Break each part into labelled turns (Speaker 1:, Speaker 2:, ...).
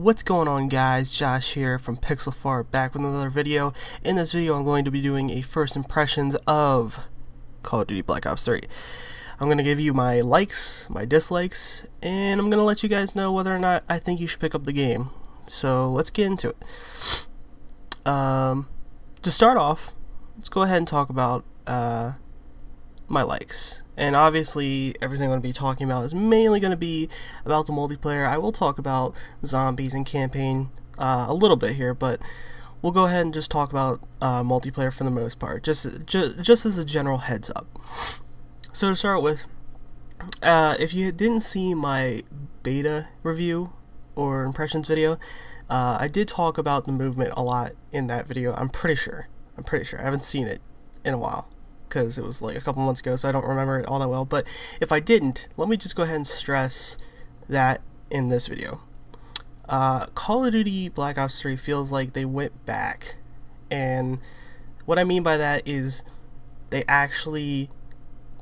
Speaker 1: What's going on, guys? Josh here from PixelFart, back with another video. In this video I'm going to be doing a first impressions of Call of Duty Black Ops 3. I'm going to give you my likes, my dislikes, and I'm going to let you guys know whether or not I think you should pick up the game. So let's get into it. To start off, let's go ahead and talk about my likes. And obviously everything I'm going to be talking about is mainly going to be about the multiplayer. I will talk about zombies and campaign a little bit here, but we'll go ahead and just talk about multiplayer for the most part, just as a general heads up. So to start with, if you didn't see my beta review or impressions video, I did talk about the movement a lot in that video. I'm pretty sure. I haven't seen it in a while, because it was like a couple months ago, so I don't remember it all that well. But if I didn't, let me just go ahead and stress that in this video. Call of Duty Black Ops 3 feels like they went back, and what I mean by that is they actually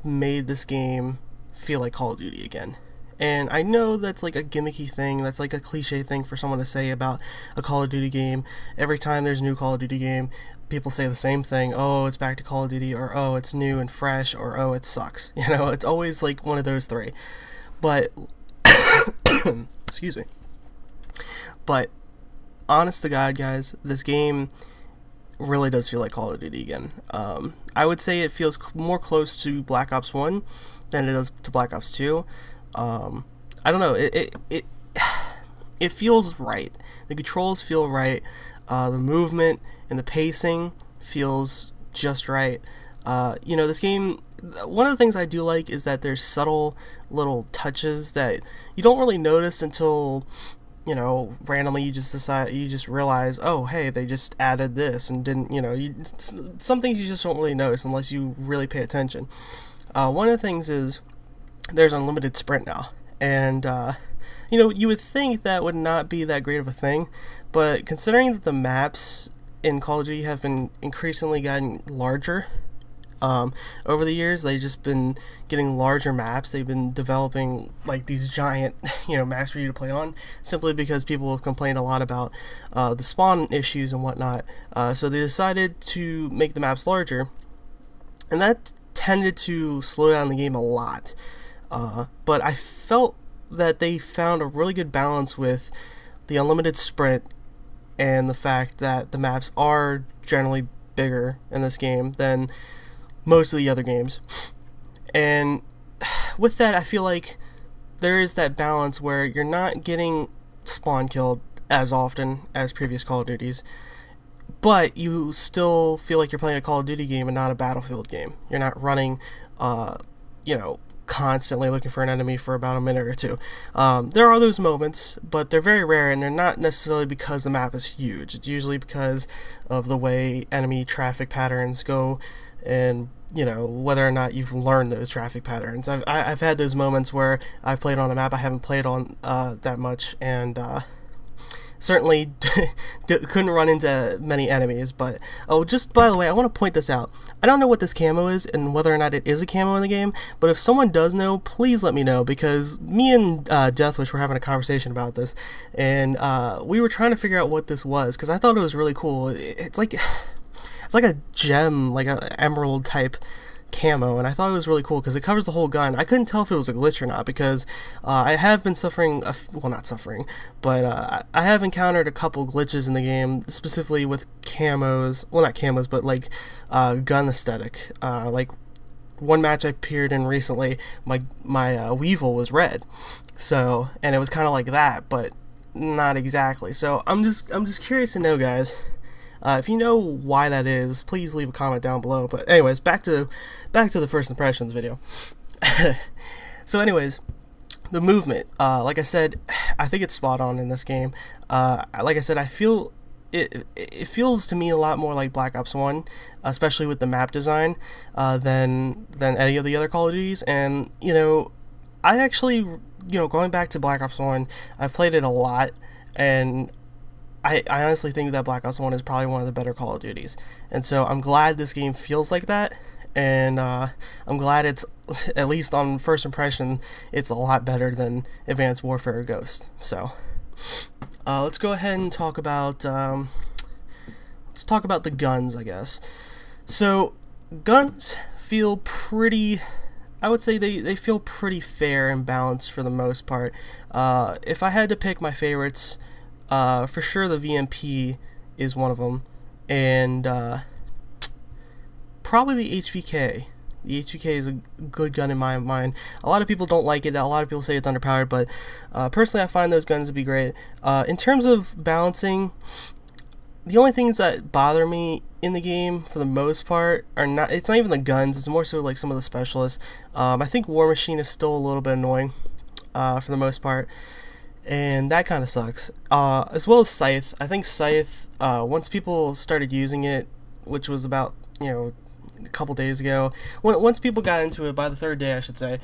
Speaker 1: made this game feel like Call of Duty again. And I know that's like a gimmicky thing, that's like a cliche thing for someone to say about a Call of Duty game. Every time there's a new Call of Duty game, people say the same thing: oh, it's back to Call of Duty, or oh, it's new and fresh, or oh, it sucks. You know, it's always like one of those three. But excuse me. But honest to God, guys, this game really does feel like Call of Duty again. I would say it feels more close to Black Ops 1 than it does to Black Ops 2. I don't know, it feels right. The controls feel right. The movement and the pacing feels just right. You know, this game, one of the things I do like is that there's subtle little touches that you don't really notice until, you know, randomly you just realize, oh, hey, they just added this and didn't, you know, some things you just don't really notice unless you really pay attention. One of the things is there's unlimited sprint now, and you know, you would think that would not be that great of a thing, but considering that the maps in Call of Duty have been increasingly getting larger over the years, they've just been getting larger maps. They've been developing like these giant, you know, maps for you to play on, simply because people have complained a lot about the spawn issues and whatnot. So they decided to make the maps larger, and that tended to slow down the game a lot. But I felt that they found a really good balance with the unlimited sprint and the fact that the maps are generally bigger in this game than most of the other games. And with that, I feel like there is that balance where you're not getting spawn killed as often as previous Call of Duties, but you still feel like you're playing a Call of Duty game and not a Battlefield game. You're not running, you know, constantly looking for an enemy for about a minute or two. There are those moments, but they're very rare, and they're not necessarily because the map is huge. It's usually because of the way enemy traffic patterns go, and, you know, whether or not you've learned those traffic patterns. I've had those moments where I've played on a map I haven't played on that much, and certainly couldn't run into many enemies. But oh, just by the way, I want to point this out. I don't know what this camo is and whether or not it is a camo in the game, but if someone does know, please let me know, because me and Deathwish were having a conversation about this, and we were trying to figure out what this was, because I thought it was really cool. It's like a gem, like a emerald type camo, and I thought it was really cool because it covers the whole gun. I couldn't tell if it was a glitch or not, because I have been suffering, well, not suffering, but I have encountered a couple glitches in the game, specifically with camos, well, not camos, but like gun aesthetic. Like one match I appeared in recently, my Weevil was red, so, and it was kind of like that, but not exactly. So I'm just curious to know, guys. If you know why that is, please leave a comment down below. But anyways, back to the first impressions video. So anyways, the movement, like I said, I think it's spot on in this game. Like I said, I feel it feels to me a lot more like Black Ops 1, especially with the map design, than any of the other Call of Duties. And, you know, I actually, you know, going back to Black Ops 1, I've played it a lot, and I honestly think that Black Ops 1 is probably one of the better Call of Duties, and so I'm glad this game feels like that, and I'm glad it's, at least on first impression, it's a lot better than Advanced Warfare or Ghost. So Let's go ahead and talk about the guns, I guess. So, guns feel pretty. I would say they feel pretty fair and balanced for the most part. If I had to pick my favorites, for sure the VMP is one of them, and probably the HVK. The HVK is a good gun in my mind. A lot of people don't like it. A lot of people say it's underpowered, but personally I find those guns to be great. In terms of balancing, the only things that bother me in the game, for the most part, are not. It's not even the guns. It's more so like some of the specialists. I think War Machine is still a little bit annoying, for the most part, and that kind of sucks. As well as Scythe. I think Scythe, once people started using it, which was about a couple days ago, once people got into it, by the third day I should say,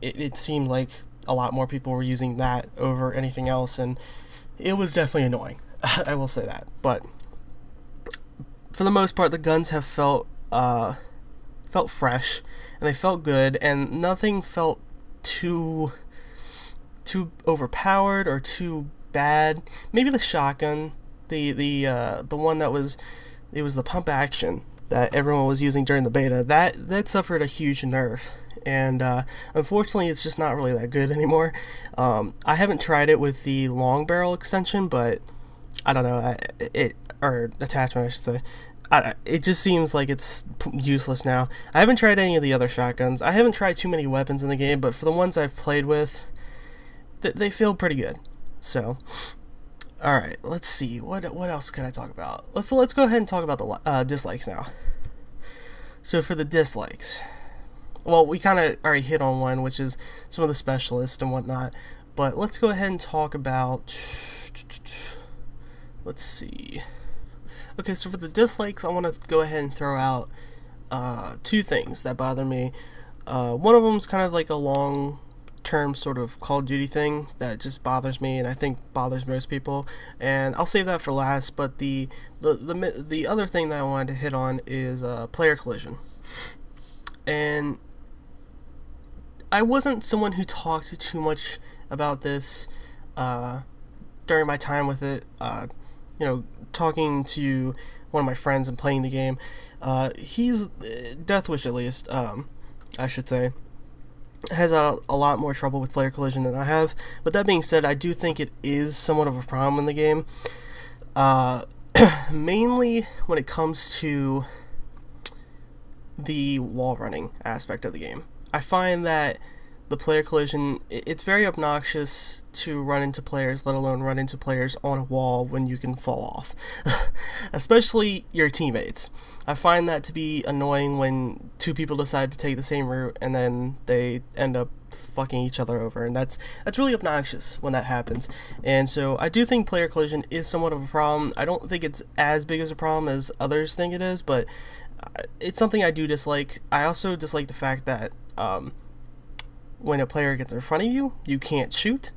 Speaker 1: it seemed like a lot more people were using that over anything else, and it was definitely annoying. I will say that, but for the most part, the guns have felt fresh, and they felt good, and nothing felt too overpowered or too bad. Maybe the shotgun, the one that was the pump action that everyone was using during the beta, that suffered a huge nerf, and unfortunately it's just not really that good anymore. I haven't tried it with the long barrel extension, but I don't know, or attachment I should say. It just seems like it's useless now. I haven't tried any of the other shotguns. I haven't tried too many weapons in the game, but for the ones I've played with, they feel pretty good. So, all right, let's see. What else could I talk about? Let's go ahead and talk about the dislikes now. So for the dislikes, well, we kind of already hit on one, which is some of the specialists and whatnot. But let's go ahead and talk about. Let's see. Okay, so for the dislikes, I want to go ahead and throw out two things that bother me. One of them is kind of like a long-term sort of Call of Duty thing that just bothers me, and I think bothers most people. And I'll save that for last. But the other thing that I wanted to hit on is player collision. And I wasn't someone who talked too much about this during my time with it. Talking to one of my friends and playing the game, he's Deathwish at least, I should say, has a lot more trouble with player collision than I have. But that being said, I do think it is somewhat of a problem in the game, mainly when it comes to the wall running aspect of the game. I find that the player collision, it's very obnoxious to run into players, let alone run into players on a wall when you can fall off. Especially your teammates. I find that to be annoying when two people decide to take the same route and then they end up fucking each other over, and that's really obnoxious when that happens. And so I do think player collision is somewhat of a problem. I don't think it's as big as a problem as others think it is, but it's something I do dislike. I also dislike the fact that when a player gets in front of you, you can't shoot,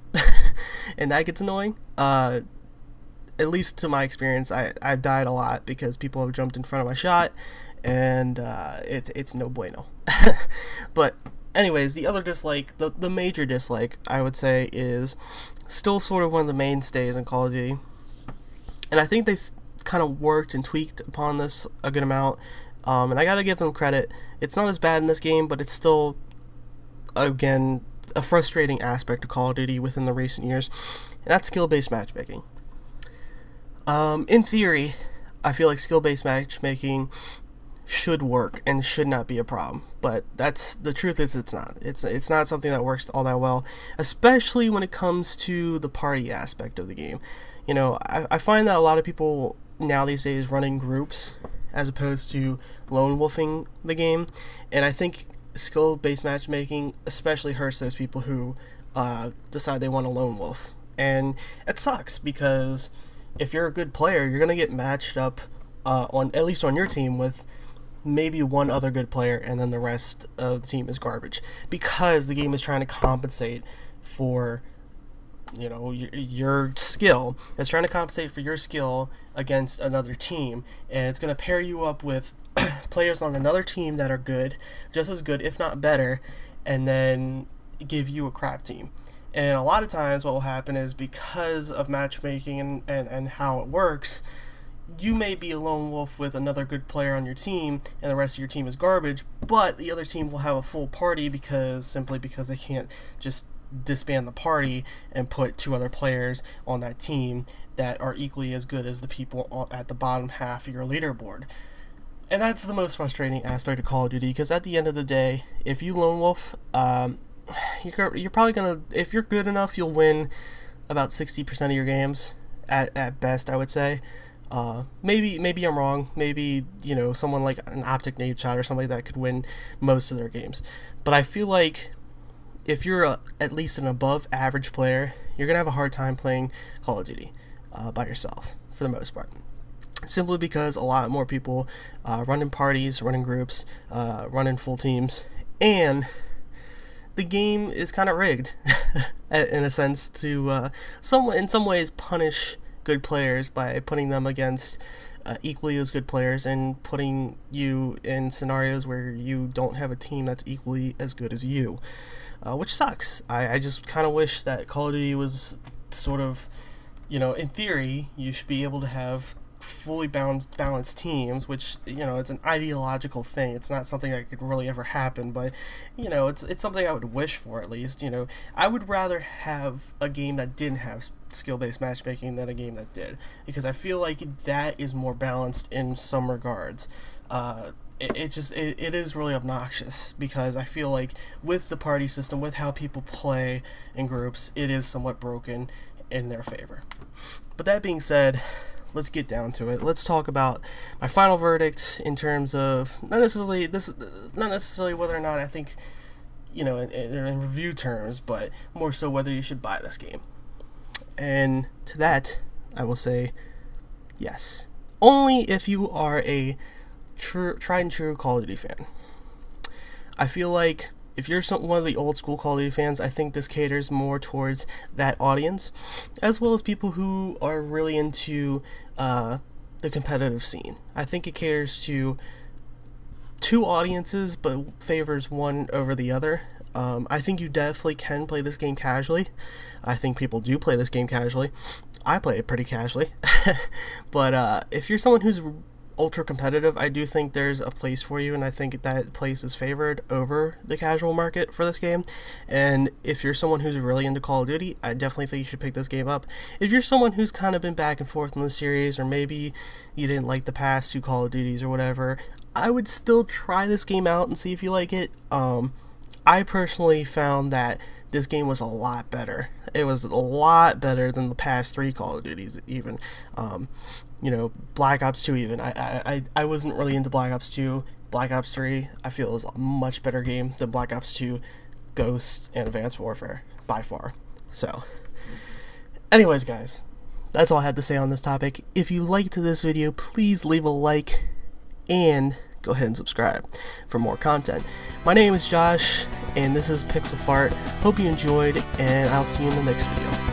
Speaker 1: and that gets annoying. At least to my experience, I've died a lot because people have jumped in front of my shot, and it's no bueno. But anyways, the other dislike, the major dislike, I would say, is still sort of one of the mainstays in Call of Duty, and I think they've kind of worked and tweaked upon this a good amount, and I gotta give them credit. It's not as bad in this game, but it's still, again, a frustrating aspect of Call of Duty within the recent years, and that's skill-based matchmaking. In theory, I feel like skill-based matchmaking should work and should not be a problem, but the truth is it's not. It's not something that works all that well, especially when it comes to the party aspect of the game. I find that a lot of people now these days run in groups as opposed to lone wolfing the game, and I think skill-based matchmaking especially hurts those people who decide they want a lone wolf. And it sucks because if you're a good player, you're gonna get matched up on at least on your team with maybe one other good player, and then the rest of the team is garbage because the game is trying to compensate for your skill. It's trying to compensate for your skill against another team, and it's going to pair you up with players on another team that are good, just as good, if not better, and then give you a crap team. And a lot of times what will happen is, because of matchmaking and how it works, you may be a lone wolf with another good player on your team and the rest of your team is garbage, but the other team will have a full party simply because they can't just disband the party and put 2 other players on that team that are equally as good as the people at the bottom half of your leaderboard. And that's the most frustrating aspect of Call of Duty, because at the end of the day, if you lone wolf, you're probably gonna, if you're good enough, you'll win about 60% of your games at best, I would say. Maybe I'm wrong. Maybe, someone like an Optic Nade Shot or somebody that could win most of their games. But I feel like if you're at least an above average player, you're gonna have a hard time playing Call of Duty by yourself for the most part. Simply because a lot more people run in parties, run in groups, run in full teams, and the game is kind of rigged in a sense to in some ways punish good players by putting them against equally as good players and putting you in scenarios where you don't have a team that's equally as good as you, which sucks. I just kind of wish that Call of Duty was sort of, in theory, you should be able to have fully balanced teams, which, it's an ideological thing. It's not something that could really ever happen, but, it's something I would wish for, at least. I would rather have a game that didn't have skill-based matchmaking than a game that did, because I feel like that is more balanced in some regards. It is really obnoxious, because I feel like with the party system, with how people play in groups, it is somewhat broken in their favor. But that being said, let's get down to it. Let's talk about my final verdict in terms of not necessarily whether or not I think, in review terms, but more so whether you should buy this game. And to that, I will say yes. Only if you are a tried and true Call of Duty fan. I feel like if you're one of the old school Call of Duty fans, I think this caters more towards that audience, as well as people who are really into the competitive scene. I think it caters to 2 audiences, but favors one over the other. I think you definitely can play this game casually. I think people do play this game casually. I play it pretty casually. But if you're someone who's ultra competitive, I do think there's a place for you, and I think that place is favored over the casual market for this game. And if you're someone who's really into Call of Duty, I definitely think you should pick this game up. If you're someone who's kind of been back and forth in the series, or maybe you didn't like the past 2 Call of Duties or whatever, I would still try this game out and see if you like it. I personally found that this game was a lot better. It was a lot better than the past 3 Call of Duties, even. Black Ops 2 even. I wasn't really into Black Ops 2. Black Ops 3, I feel, is a much better game than Black Ops 2, Ghost, and Advanced Warfare, by far. So, anyways, guys, that's all I had to say on this topic. If you liked this video, please leave a like, and go ahead and subscribe for more content. My name is Josh, and this is PixelFart. Hope you enjoyed, and I'll see you in the next video.